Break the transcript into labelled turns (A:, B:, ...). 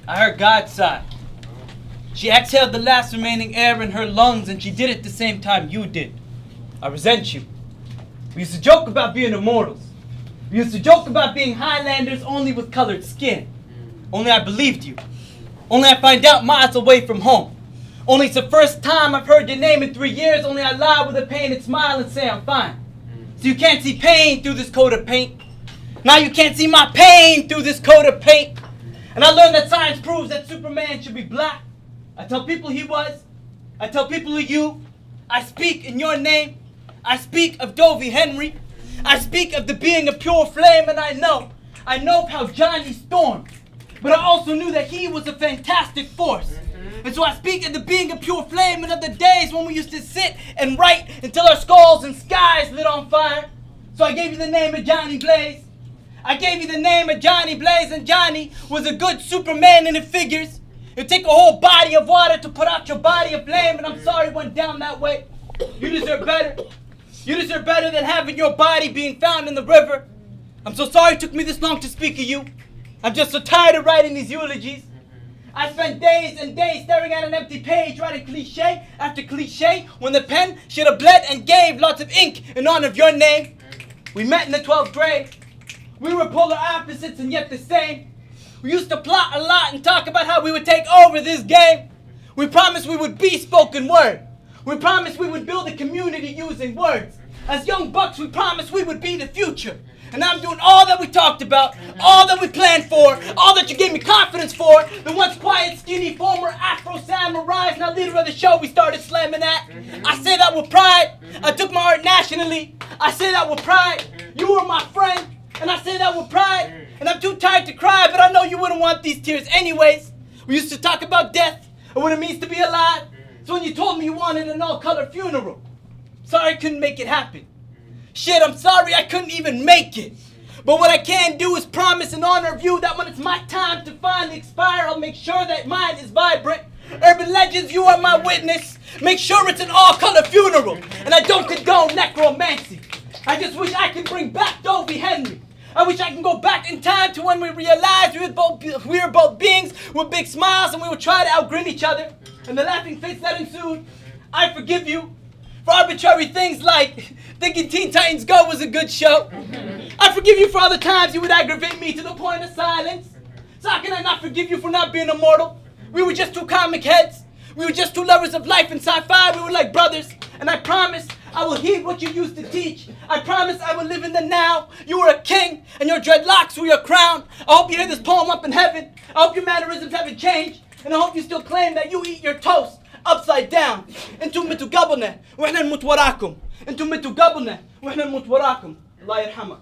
A: I heard God sigh. She exhaled the last remaining air in her lungs, and she did it the same time you did. I resent you. We used to joke about being immortals. We used to joke about being Highlanders only with colored skin. Only I believed you. Only I find out miles away from home. Only it's the first time I've heard your name in 3 years. Only I lie with a painted smile and say I'm fine. So you can't see pain through this coat of paint. Now you can't see my pain through this coat of paint. And I learned that science proves that Superman should be black. I tell people he was. I tell people you. I speak in your name. I speak of Dovey Henry. I speak of the being of pure flame, and I know how Johnny stormed. But I also knew that he was a fantastic force. And so I speak of the being of pure flame and of the days when we used to sit and write until our skulls and skies lit on fire. So I gave you the name of Johnny Blaze. I gave you the name of Johnny Blaze, and Johnny was a good Superman, and it figures. It'd take a whole body of water to put out your body of flame, and I'm sorry it went down that way. You deserve better. You deserve better than having your body being found in the river. I'm so sorry it took me this long to speak of you. I'm just so tired of writing these eulogies. I spent days and days staring at an empty page, writing cliche after cliche, when the pen should have bled and gave lots of ink in honor of your name. We met in the 12th grade. We were polar opposites and yet the same. We used to plot a lot and talk about how we would take over this game. We promised we would be spoken word. We promised we would build a community using words. As young bucks, we promised we would be the future. And I'm doing all that we talked about, all that we planned for, all that you gave me confidence for. The once quiet, skinny, former Afro samurais, now leader of the show we started slamming at. I say that with pride. I took my art nationally. I say that with pride. You were my friend, and I say that with pride. And I'm too tired to cry, but I know you wouldn't want these tears anyways. We used to talk about death and what it means to be alive. So when you told me you wanted an all-color funeral, sorry I couldn't make it happen. Shit, I'm sorry I couldn't even make it. But what I can do is promise in honor of you that when it's my time to finally expire, I'll make sure that mine is vibrant. Urban legends, you are my witness. Make sure it's an all-color funeral. And I don't condone necromancy. I just wish I could bring back Dovey Henry. I wish I can go back in time to when we realized we were both beings with big smiles and we would try to outgrin each other. And the laughing fits that ensued. I forgive you for arbitrary things like thinking Teen Titans Go was a good show. I forgive you for all the times you would aggravate me to the point of silence. So how can I not forgive you for not being immortal? We were just two comic heads. We were just two lovers of life and sci-fi. We were like brothers. And I promise I will heed what you used to teach. I promise I will live in the now. You were a king, and your dreadlocks were your crown. I hope you hear this poem up in heaven. I hope your mannerisms haven't changed. And I hope you still claim that you eat your toast upside down. انتم متوا قبلنا واحنا نموت وراكم. انتم متوا قبلنا واحنا نموت وراكم. الله يرحمك.